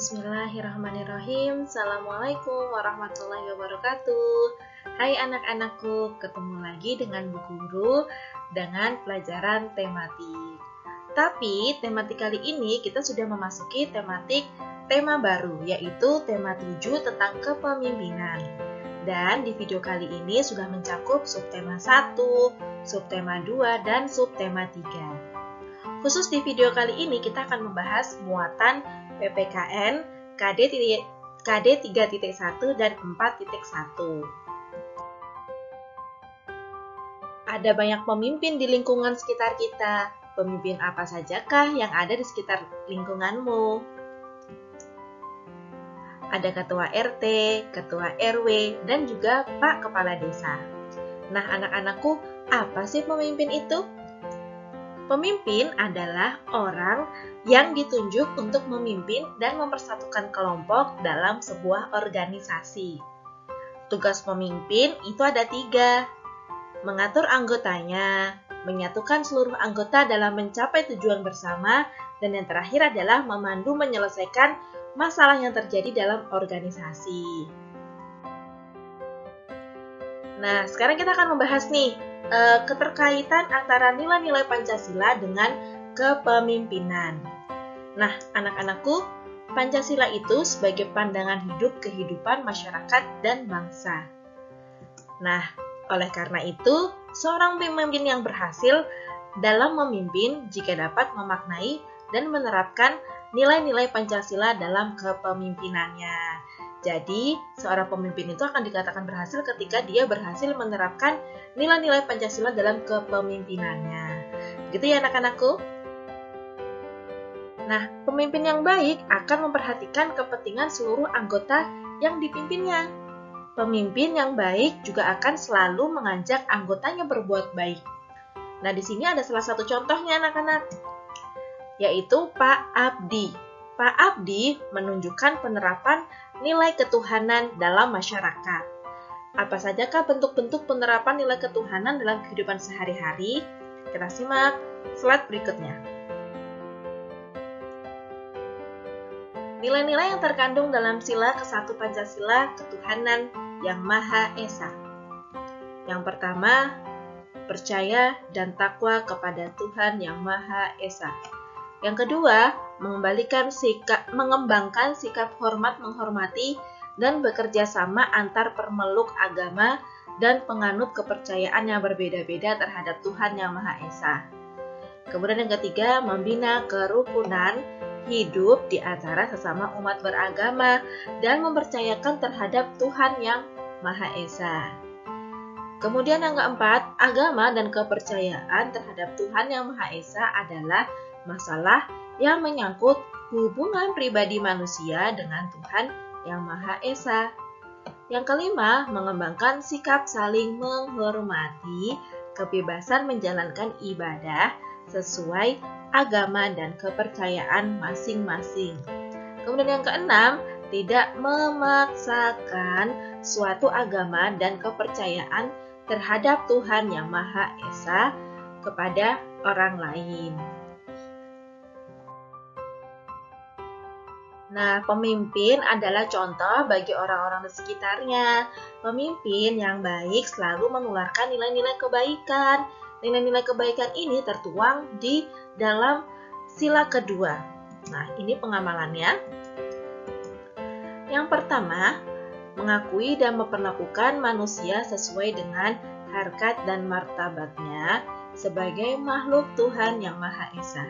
Bismillahirrahmanirrahim. Assalamualaikum warahmatullahi wabarakatuh. Hai anak-anakku, ketemu lagi dengan Bu Guru dengan pelajaran tematik. Tapi tematik kali ini kita sudah memasuki tema baru, yaitu tema 7 tentang kepemimpinan. Dan di video kali ini sudah mencakup subtema 1, subtema 2, dan subtema 3. Khusus di video kali ini kita akan membahas muatan PPKN KD 3.1 dan 4.1. Ada banyak pemimpin di lingkungan sekitar kita. Pemimpin apa sajakah yang ada di sekitar lingkunganmu? Ada ketua RT, ketua RW, dan juga Pak Kepala Desa. Nah, anak-anakku, apa sih pemimpin itu? Pemimpin adalah orang yang ditunjuk untuk memimpin dan mempersatukan kelompok dalam sebuah organisasi. Tugas pemimpin itu ada 3. Mengatur anggotanya, menyatukan seluruh anggota dalam mencapai tujuan bersama, dan yang terakhir adalah memandu menyelesaikan masalah yang terjadi dalam organisasi. Nah, sekarang kita akan membahas nih, keterkaitan antara nilai-nilai Pancasila dengan kepemimpinan. Nah, anak-anakku, Pancasila itu sebagai pandangan hidup kehidupan masyarakat dan bangsa. Nah, oleh karena itu, seorang pemimpin yang berhasil dalam memimpin jika dapat memaknai dan menerapkan nilai-nilai Pancasila dalam kepemimpinannya. Jadi, seorang pemimpin itu akan dikatakan berhasil ketika dia berhasil menerapkan nilai-nilai Pancasila dalam kepemimpinannya. Gitu ya anak-anakku? Nah, pemimpin yang baik akan memperhatikan kepentingan seluruh anggota yang dipimpinnya. Pemimpin yang baik juga akan selalu mengajak anggotanya berbuat baik. Nah, di sini ada salah satu contohnya anak-anak, yaitu Pak Abdi. Pak Abdi menunjukkan penerapan nilai ketuhanan dalam masyarakat. Apa sajakah bentuk-bentuk penerapan nilai ketuhanan dalam kehidupan sehari-hari? Kita simak slide berikutnya. Nilai-nilai yang terkandung dalam sila ke-1 Pancasila ketuhanan yang Maha Esa. Yang pertama, percaya dan takwa kepada Tuhan yang Maha Esa. Yang kedua, mengembangkan sikap hormat menghormati dan bekerja sama antar permeluk agama dan penganut kepercayaan yang berbeda-beda terhadap Tuhan yang Maha Esa. Kemudian yang ketiga, membina kerukunan hidup di antara sesama umat beragama dan mempercayakan terhadap Tuhan yang Maha Esa. Kemudian yang keempat, agama dan kepercayaan terhadap Tuhan yang Maha Esa adalah masalah yang menyangkut hubungan pribadi manusia dengan Tuhan yang Maha Esa. Yang kelima, mengembangkan sikap saling menghormati, kebebasan menjalankan ibadah sesuai agama dan kepercayaan masing-masing. Kemudian yang keenam, tidak memaksakan suatu agama dan kepercayaan terhadap Tuhan yang Maha Esa kepada orang lain. Nah, pemimpin adalah contoh bagi orang-orang di sekitarnya. Pemimpin yang baik selalu menularkan nilai-nilai kebaikan. Nilai-nilai kebaikan ini tertuang di dalam sila kedua. Nah, ini pengamalannya. Yang pertama, mengakui dan memperlakukan manusia sesuai dengan harkat dan martabatnya sebagai makhluk Tuhan yang Maha Esa.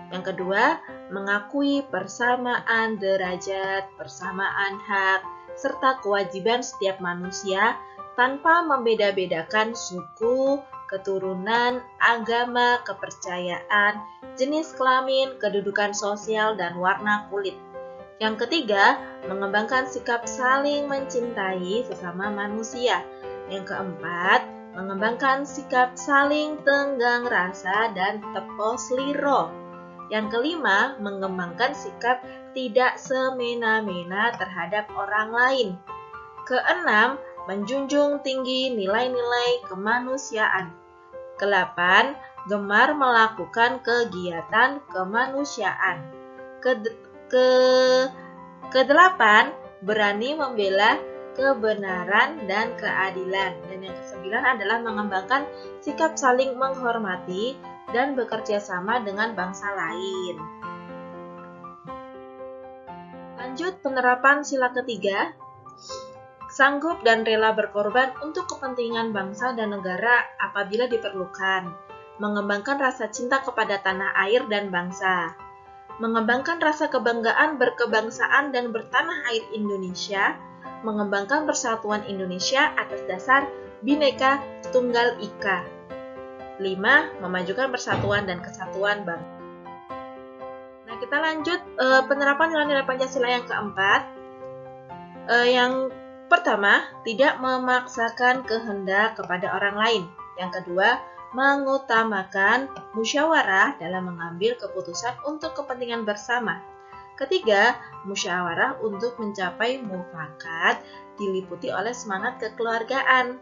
Yang kedua, mengakui persamaan derajat, persamaan hak, serta kewajiban setiap manusia tanpa membeda-bedakan suku, keturunan, agama, kepercayaan, jenis kelamin, kedudukan sosial, dan warna kulit. Yang ketiga, mengembangkan sikap saling mencintai sesama manusia. Yang keempat, mengembangkan sikap saling tenggang rasa dan tepos liro. Yang kelima, mengembangkan sikap tidak semena-mena terhadap orang lain. Keenam, menjunjung tinggi nilai-nilai kemanusiaan. Kedelapan, gemar melakukan kegiatan kemanusiaan. Kedelapan, berani membela kebenaran dan keadilan. Dan yang kesembilan adalah mengembangkan sikap saling menghormati dan bekerja sama dengan bangsa lain. Lanjut penerapan sila ketiga, sanggup dan rela berkorban untuk kepentingan bangsa dan negara apabila diperlukan, mengembangkan rasa cinta kepada tanah air dan bangsa, mengembangkan rasa kebanggaan berkebangsaan dan bertanah air Indonesia, mengembangkan persatuan Indonesia atas dasar Bhinneka Tunggal Ika. 5. Memajukan persatuan dan kesatuan bangsa. Nah, kita lanjut penerapan nilai-nilai Pancasila yang keempat. Yang pertama, tidak memaksakan kehendak kepada orang lain. Yang kedua, mengutamakan musyawarah dalam mengambil keputusan untuk kepentingan bersama. Ketiga, musyawarah untuk mencapai mufakat diliputi oleh semangat kekeluargaan.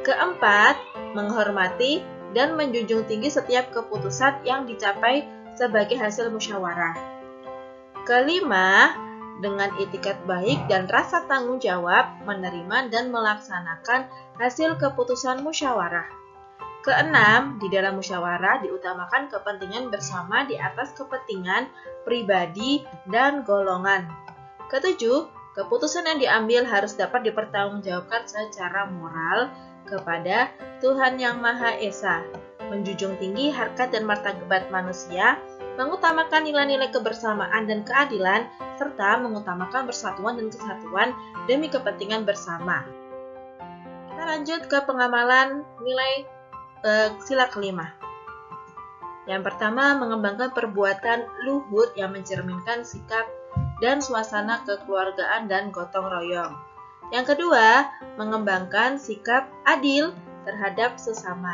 Keempat, menghormati dan menjunjung tinggi setiap keputusan yang dicapai sebagai hasil musyawarah. Kelima, dengan itikat baik dan rasa tanggung jawab menerima dan melaksanakan hasil keputusan musyawarah. Keenam, di dalam musyawarah diutamakan kepentingan bersama di atas kepentingan pribadi dan golongan. Ketujuh, keputusan yang diambil harus dapat dipertanggungjawabkan secara moral kepada Tuhan Yang Maha Esa, menjunjung tinggi harkat dan martabat manusia, mengutamakan nilai-nilai kebersamaan dan keadilan, serta mengutamakan persatuan dan kesatuan demi kepentingan bersama. Kita lanjut ke pengamalan nilai sila kelima. Yang pertama, mengembangkan perbuatan luhur yang mencerminkan sikap dan suasana kekeluargaan dan gotong royong. Yang kedua, mengembangkan sikap adil terhadap sesama.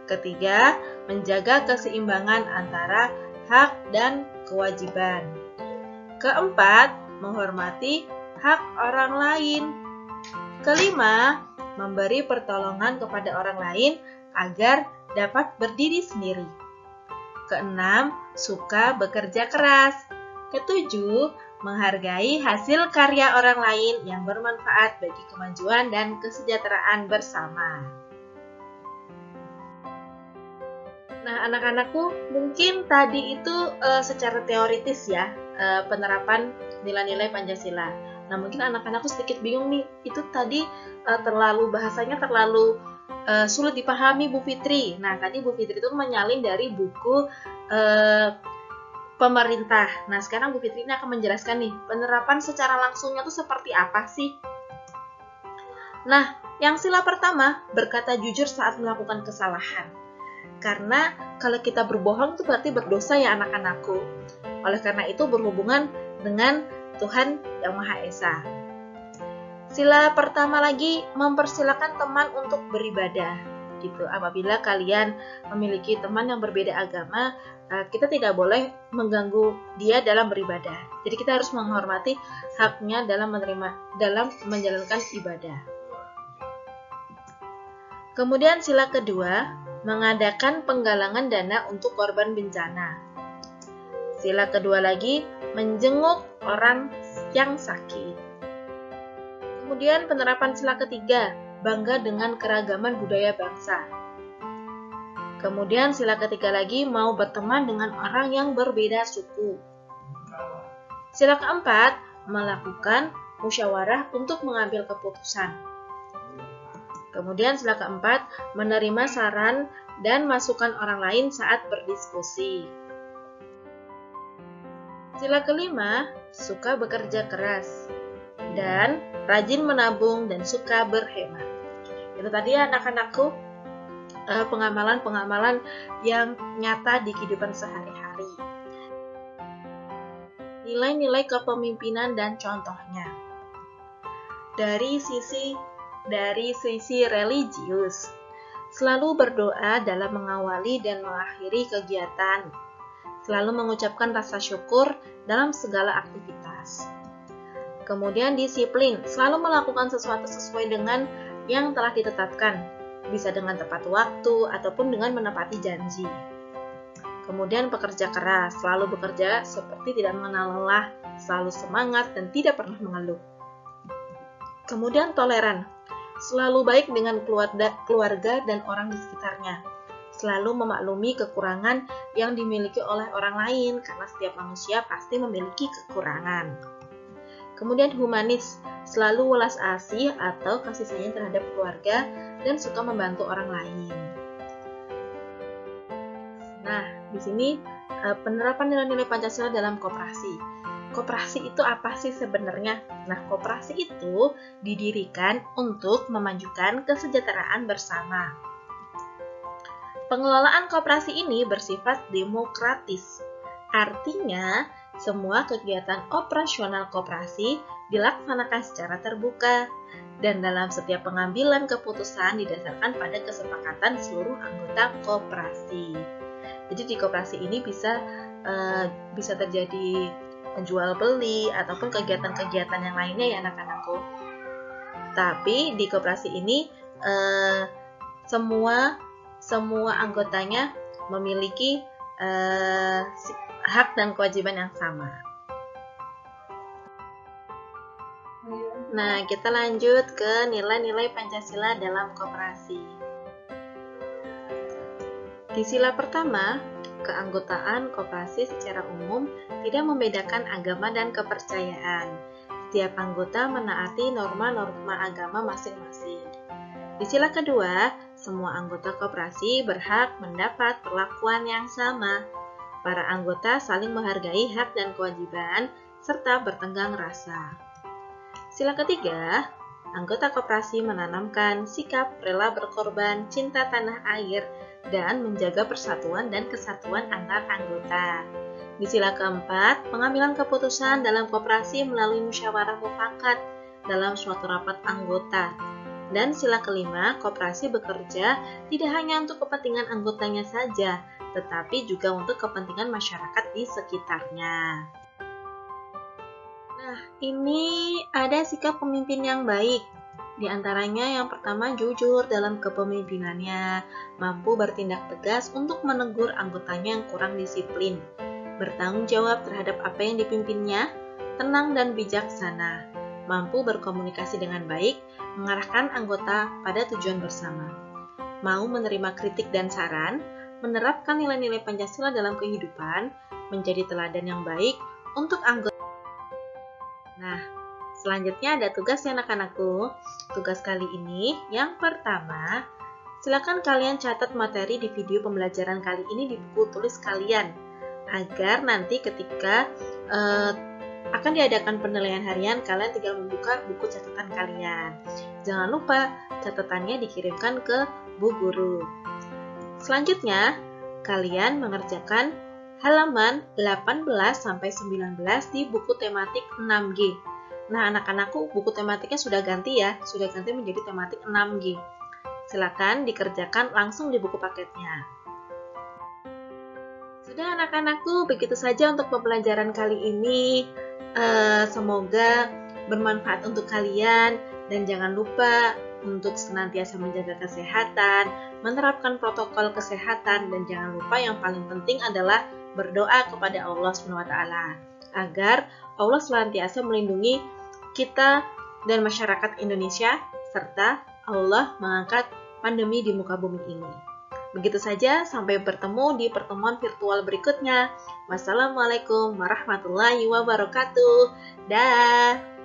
Ketiga, menjaga keseimbangan antara hak dan kewajiban. Keempat, menghormati hak orang lain. Kelima, memberi pertolongan kepada orang lain agar dapat berdiri sendiri. Keenam, suka bekerja keras. Ketujuh, menghargai hasil karya orang lain yang bermanfaat bagi kemajuan dan kesejahteraan bersama. Nah, anak-anakku, mungkin tadi itu secara teoritis ya, penerapan nilai-nilai Pancasila. Nah, mungkin anak-anakku sedikit bingung nih, itu tadi bahasanya terlalu sulit dipahami Bu Fitri. Nah, tadi Bu Fitri itu menyalin dari buku pemerintah. Nah, sekarang Bu Fitri ini akan menjelaskan nih, penerapan secara langsungnya itu seperti apa sih? Nah, yang sila pertama, berkata jujur saat melakukan kesalahan. Karena kalau kita berbohong itu berarti berdosa ya anak-anakku. Oleh karena itu berhubungan dengan Tuhan Yang Maha Esa. Sila pertama lagi, mempersilakan teman untuk beribadah. Gitu. Apabila kalian memiliki teman yang berbeda agama, kita tidak boleh mengganggu dia dalam beribadah. Jadi kita harus menghormati haknya dalam menjalankan ibadah. Kemudian sila kedua, mengadakan penggalangan dana untuk korban bencana. Sila kedua lagi, menjenguk orang yang sakit. Kemudian penerapan sila ketiga, bangga dengan keragaman budaya bangsa. Kemudian sila ketiga lagi, mau berteman dengan orang yang berbeda suku. Sila keempat, melakukan musyawarah untuk mengambil keputusan. Kemudian sila keempat, menerima saran dan masukan orang lain saat berdiskusi. Sila kelima, suka bekerja keras dan rajin menabung dan suka berhemat. Itu tadi ya anak-anakku, pengamalan-pengamalan yang nyata di kehidupan sehari-hari. Nilai-nilai kepemimpinan dan contohnya. Dari sisi religius, selalu berdoa dalam mengawali dan mengakhiri kegiatan, selalu mengucapkan rasa syukur dalam segala aktivitas. Kemudian disiplin, selalu melakukan sesuatu sesuai dengan yang telah ditetapkan, bisa dengan tepat waktu ataupun dengan menepati janji. Kemudian pekerja keras, selalu bekerja seperti tidak mengenal lelah, selalu semangat dan tidak pernah mengeluh. Kemudian toleran, selalu baik dengan keluarga dan orang di sekitarnya. Selalu memaklumi kekurangan yang dimiliki oleh orang lain, karena setiap manusia pasti memiliki kekurangan. Kemudian humanis, selalu welas asih atau kasih sayang terhadap keluarga dan suka membantu orang lain. Nah, di sini penerapan nilai-nilai Pancasila dalam koperasi. Koperasi itu apa sih sebenarnya? Nah, koperasi itu didirikan untuk memajukan kesejahteraan bersama. Pengelolaan koperasi ini bersifat demokratis. Artinya, semua kegiatan operasional koperasi dilaksanakan secara terbuka dan dalam setiap pengambilan keputusan didasarkan pada kesepakatan seluruh anggota koperasi. Jadi di koperasi ini bisa terjadi jual beli ataupun kegiatan-kegiatan yang lainnya ya anak-anakku. Tapi di koperasi ini semua anggotanya memiliki hak dan kewajiban yang sama. Nah, kita lanjut ke nilai-nilai Pancasila dalam koperasi. Di sila pertama, keanggotaan koperasi secara umum tidak membedakan agama dan kepercayaan. Setiap anggota menaati norma-norma agama masing-masing. Di sila kedua, semua anggota koperasi berhak mendapat perlakuan yang sama. Para anggota saling menghargai hak dan kewajiban, serta bertenggang rasa. Sila ketiga, anggota koperasi menanamkan sikap rela berkorban, cinta tanah air, dan menjaga persatuan dan kesatuan antar anggota. Di sila keempat, pengambilan keputusan dalam koperasi melalui musyawarah mufakat dalam suatu rapat anggota. Dan sila kelima, koperasi bekerja tidak hanya untuk kepentingan anggotanya saja, tetapi juga untuk kepentingan masyarakat di sekitarnya. Nah, ini ada sikap pemimpin yang baik. Di antaranya yang pertama jujur dalam kepemimpinannya, mampu bertindak tegas untuk menegur anggotanya yang kurang disiplin, bertanggung jawab terhadap apa yang dipimpinnya, tenang dan bijaksana, mampu berkomunikasi dengan baik, mengarahkan anggota pada tujuan bersama, mau menerima kritik dan saran, menerapkan nilai-nilai Pancasila dalam kehidupan, menjadi teladan yang baik untuk anggota. Nah, selanjutnya ada tugas ya anak-anakku. Tugas kali ini yang pertama, silakan kalian catat materi di video pembelajaran kali ini di buku tulis kalian, agar nanti ketika akan diadakan penilaian harian, kalian tinggal membuka buku catatan kalian. Jangan lupa catatannya dikirimkan ke Bu Guru. Selanjutnya, kalian mengerjakan halaman 18-19 di buku tematik 6G. Nah, anak-anakku buku tematiknya sudah ganti ya, sudah ganti menjadi tematik 6G. Silakan dikerjakan langsung di buku paketnya. Sudah anak-anakku, begitu saja untuk pembelajaran kali ini. Semoga bermanfaat untuk kalian dan jangan lupa untuk senantiasa menjaga kesehatan, menerapkan protokol kesehatan, dan jangan lupa yang paling penting adalah berdoa kepada Allah SWT agar Allah senantiasa melindungi kita dan masyarakat Indonesia serta Allah mengangkat pandemi di muka bumi ini. Begitu saja, sampai bertemu di pertemuan virtual berikutnya. Wassalamualaikum warahmatullahi wabarakatuh. Dah.